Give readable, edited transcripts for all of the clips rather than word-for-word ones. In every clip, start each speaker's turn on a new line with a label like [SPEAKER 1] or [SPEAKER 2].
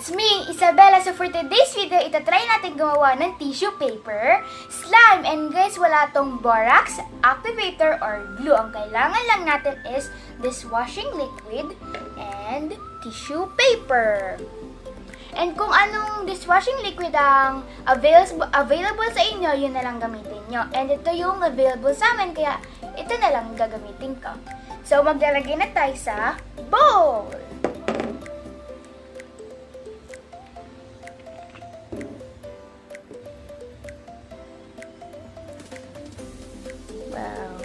[SPEAKER 1] It's me, Isabella. So for today's video, itatry natin gumawa ng tissue paper, slime, and guys, wala tong borax, activator, or glue. Ang kailangan lang natin is dishwashing liquid and tissue paper. And kung anong dishwashing liquid ang available sa inyo, yun na lang gamitin nyo. And ito yung available sa amin, kaya ito na lang gagamitin ko. So maglalagay na tayo sa bowl. Wow.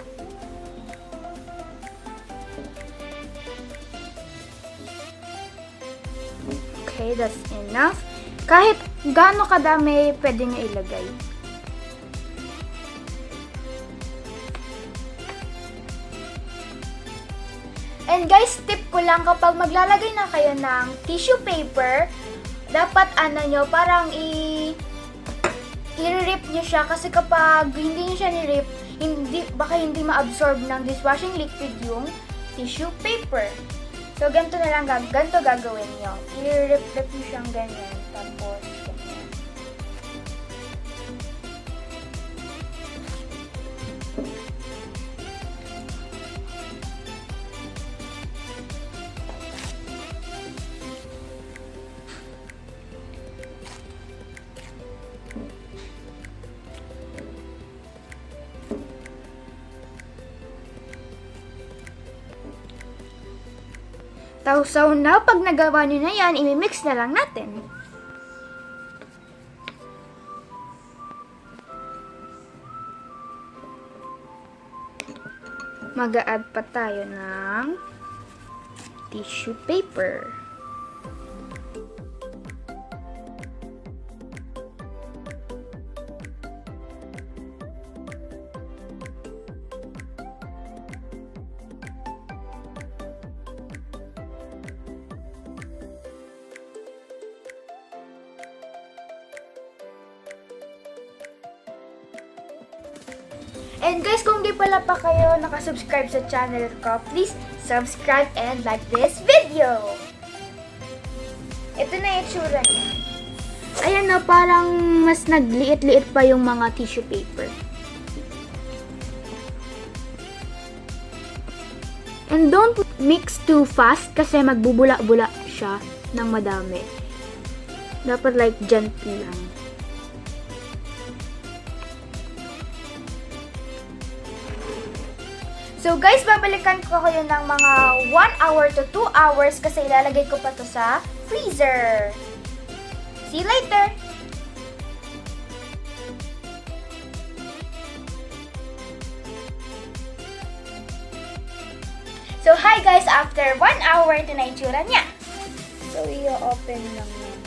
[SPEAKER 1] Okay, that's enough. Kahit gaano kadami pwede nyo ilagay. And guys, tip ko lang, kapag maglalagay na kayo ng tissue paper, dapat parang i-rip nyo siya, kasi kapag hindi nyo siya ni-rip, baka hindi ma-absorb ng dishwashing liquid yung tissue paper. So, ganito na lang, ganito gagawin nyo. I-rip nyo siyang ganyan. Tapos, ganyan. So now, pag nagawa nyo na yan, imimix na lang natin. Mag-a-add pa tayo ng tissue paper. And guys, kung di pala pa kayo nakasubscribe sa channel ko, please subscribe and like this video. Ito na yung itsura niya. Ayan na, parang mas nagliit-liit pa yung mga tissue paper. And don't mix too fast kasi magbubula-bula siya ng madami. Dapat like gentle lang. So guys, babalikan ko kayo ng mga 1 hour to 2 hours kasi ilalagay ko pa to sa freezer. See you later! So hi guys, after 1 hour, ito na itsura niya. So i-open lang natin.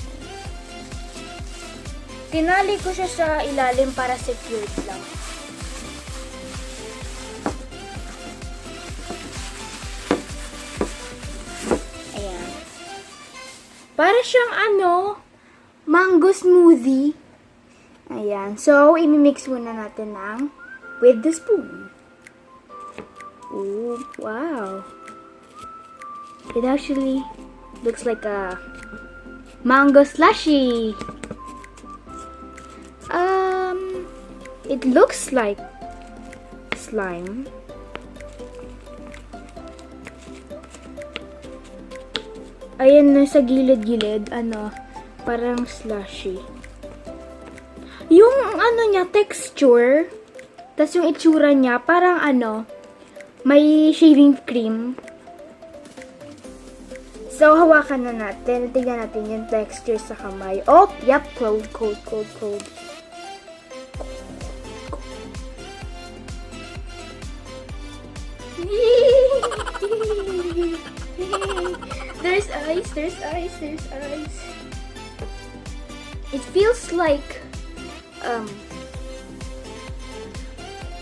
[SPEAKER 1] Tinali ko siya sa ilalim para secured lang. Para siyang mango smoothie. Ayan. So, imimix muna natin with the spoon. Ooh, wow. It actually looks like a mango slushy. It looks like slime. Ayan na sa gilid-gilid, parang slushy. Yung niya, texture, tas yung itsura niya, parang may shaving cream. So, hawakan na natin. Tingnan natin yung texture sa kamay. Oh, yep, cold. There's ice. It feels like,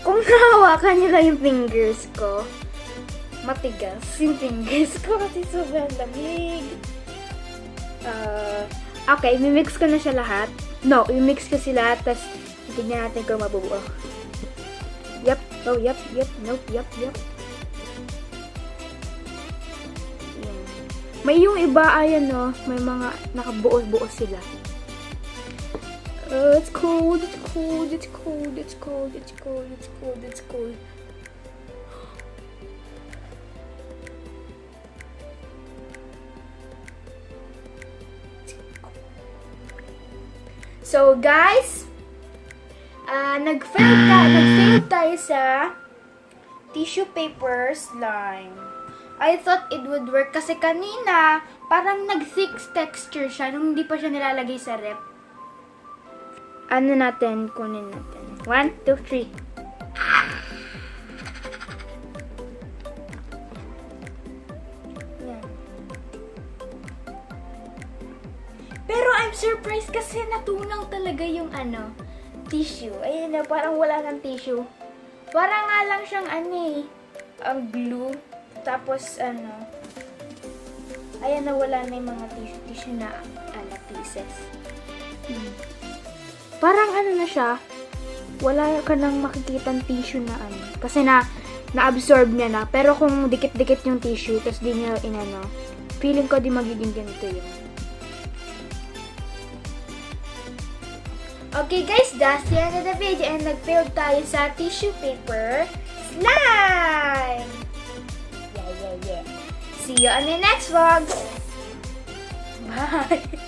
[SPEAKER 1] kung nahawakan nyo lang yung fingers ko, matigas yung fingers ko kasi sobrang lamig. Okay, mimix ko na siya lahat. No, imix ko sila, tas tignan natin kung mabubuo. Yep. May yung iba, ayan no, may mga nakabuo-buo sila. It's cold, it's cold, it's cold, it's cold, it's cold, it's cold, it's cold. So guys, nag-fail tayo sa tissue paper slime. I thought it would work kasi kanina parang nag-thick texture siya nung hindi pa siya nilalagay sa rep. Ano natin, kunin natin. 1, 2, 3. Yan. Pero I'm surprised kasi natunaw talaga yung tissue. Ayun na, parang wala ng tissue. Parang nga lang siyang ang glue. Tapos ayan na, wala na yung mga tissue na pieces. Parang na siya, wala ka nang makikitang tissue na kasi na-absorb niya na. Pero kung dikit-dikit yung tissue, tapos di niya feeling ko di magiging ganito yun. Okay guys, that's the end of the video and nag-fail tayo sa tissue paper slime! Yeah. See you on the next vlog! Bye!